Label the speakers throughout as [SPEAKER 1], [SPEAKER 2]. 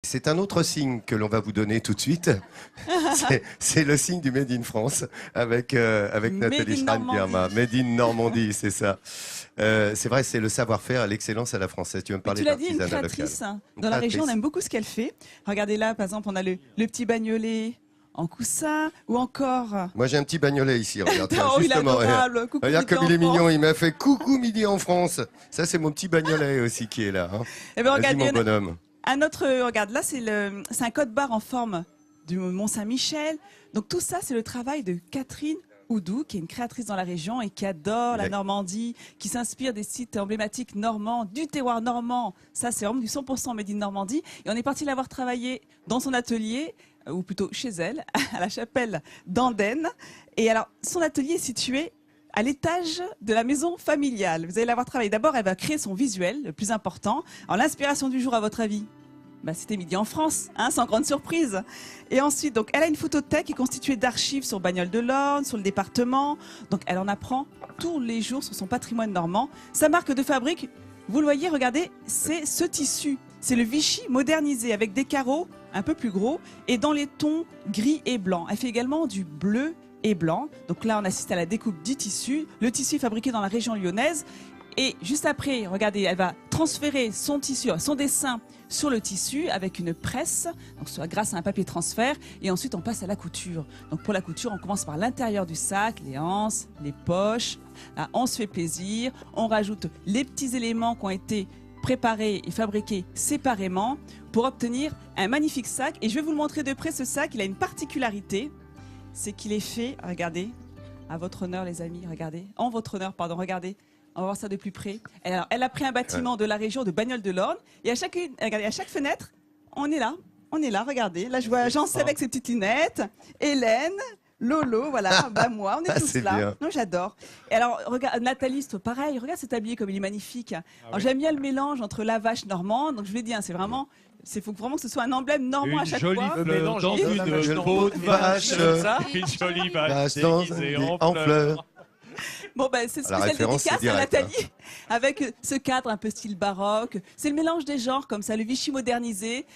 [SPEAKER 1] C'est un autre signe que l'on va vous donner tout de suite. C'est le signe du Made in France avec Nathalie Schrein-Bierma. Made in Normandie, c'est ça. C'est vrai, c'est le savoir-faire, l'excellence à la française. Tu veux me parler
[SPEAKER 2] de l'artisanat local?
[SPEAKER 1] Tu l'as dit,
[SPEAKER 2] une créatrice. Dans la région, on aime beaucoup ce qu'elle fait. Regardez là, par exemple, on a le petit bagnolet en coussin ou encore...
[SPEAKER 1] Moi, j'ai un petit bagnolet ici, regarde.
[SPEAKER 2] Oh, il est adorable.
[SPEAKER 1] Regarde comme il est mignon, il m'a fait coucou Midi en France. Ça, c'est mon petit bagnolet aussi qui est là. Hein.
[SPEAKER 2] Eh ben,
[SPEAKER 1] regardez, mon bonhomme.
[SPEAKER 2] Un autre, regarde, là, c'est un code-barre en forme du Mont-Saint-Michel. Donc tout ça, c'est le travail de Catherine Oudou, qui est une créatrice dans la région et qui adore la Normandie, qui s'inspire des sites emblématiques normands, du terroir normand. Ça, c'est vraiment du 100% Made in Normandie. Et on est parti la voir travailler dans son atelier, ou plutôt chez elle, à la chapelle d'Andenne. Et alors, son atelier est situé à l'étage de la maison familiale. Vous allez la voir travailler. D'abord, elle va créer son visuel, le plus important. Alors, l'inspiration du jour, à votre avis? C'était Midi en France, hein, sans grande surprise. Et ensuite, donc, elle a une photothèque qui est constituée d'archives sur Bagnoles de l'Orne, sur le département. Donc, elle en apprend tous les jours sur son patrimoine normand. Sa marque de fabrique, vous le voyez, regardez, c'est ce tissu. C'est le Vichy modernisé avec des carreaux un peu plus gros et dans les tons gris et blanc. Elle fait également du bleu et blanc. Donc là, on assiste à la découpe du tissu. Le tissu est fabriqué dans la région lyonnaise. Et juste après, regardez, elle va transférer son tissu, son dessin sur le tissu avec une presse, donc soit grâce à un papier transfert. Et ensuite, on passe à la couture. Donc pour la couture, on commence par l'intérieur du sac, les anses, les poches. Là, on se fait plaisir. On rajoute les petits éléments qui ont été préparés et fabriqués séparément pour obtenir un magnifique sac. Et je vais vous le montrer de près, ce sac. Il a une particularité, c'est qu'il est fait, regardez, à votre honneur les amis, regardez, en votre honneur, pardon, regardez. On va voir ça de plus près. Alors, elle a pris un bâtiment de la région de Bagnoles de l'Orne. Et regardez, à chaque fenêtre, on est là, regardez. Là, je vois Jean-Seb avec ses petites lunettes, Hélène, Lolo, voilà, moi, on est tous là.
[SPEAKER 1] Bien.
[SPEAKER 2] Non, j'adore. Et alors, regarde, Nathalie, c'est pareil, regarde cet habillé comme il est magnifique. Alors, j'aime bien le mélange entre la vache normande, donc je vous l'ai dit, hein, c'est vraiment... Il faut vraiment que ce soit un emblème normand à chaque fois.
[SPEAKER 3] Une jolie fleur dans une peau de vache. Une jolie vache déguisée en fleurs.
[SPEAKER 2] Bon, c'est spécial dédicace à Nathalie, avec ce cadre un peu style baroque. C'est le mélange des genres, comme ça, le Vichy modernisé.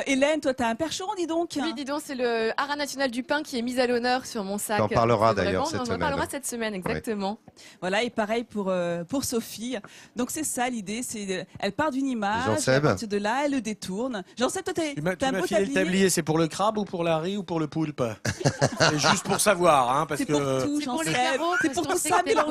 [SPEAKER 2] Hélène, toi, t'as un percheron, dis donc.
[SPEAKER 4] Oui, dis donc, c'est le haras national du pain qui est mis à l'honneur sur mon sac.
[SPEAKER 1] On en parlera d'ailleurs cette semaine.
[SPEAKER 4] On en parlera cette semaine, exactement.
[SPEAKER 1] Ouais.
[SPEAKER 2] Voilà, et pareil pour Sophie. Donc c'est ça l'idée, elle part d'une image, et à partir de là, elle le détourne. Jean-Seb, toi, t'as un beau tablier.
[SPEAKER 3] Le tablier, c'est pour le crabe ou pour la riz ou pour le poulpe? C'est juste pour savoir, hein, parce que...
[SPEAKER 2] C'est pour tout, Jean-Seb. C'est pour tout ça mélanger.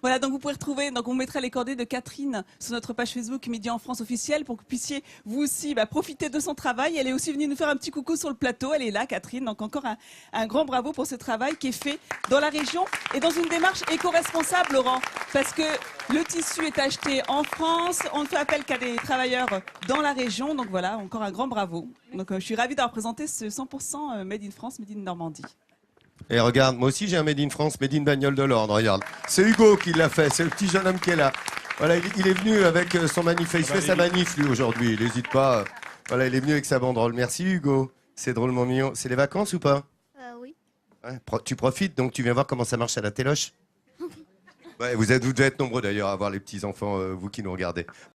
[SPEAKER 2] Voilà, donc vous pouvez retrouver, donc on mettra les coordonnées de Catherine sur notre page Facebook Midi en France officielle pour que vous puissiez vous aussi profiter de son travail. Elle est aussi venue nous faire un petit coucou sur le plateau. Elle est là, Catherine. Donc encore un grand bravo pour ce travail qui est fait dans la région et dans une démarche éco-responsable, Laurent, parce que le tissu est acheté en France. On ne fait appel qu'à des travailleurs dans la région. Donc voilà, encore un grand bravo. Donc je suis ravie d'avoir présenté ce 100% Made in France, Made in Normandie.
[SPEAKER 1] Et regarde, moi aussi j'ai un Made in France, Made in Bagnoles de l'Orne, regarde. C'est Hugo qui l'a fait, c'est le petit jeune homme qui est là. Voilà, il est venu avec son manif, il fait sa manif lui aujourd'hui, il n'hésite pas. Voilà, il est venu avec sa banderole. Merci Hugo, c'est drôlement mignon. C'est les vacances ou pas?
[SPEAKER 5] Oui.
[SPEAKER 1] Ouais, tu profites, donc tu viens voir comment ça marche à la téloche. Ouais, vous devez être nombreux d'ailleurs à voir les petits enfants, vous qui nous regardez.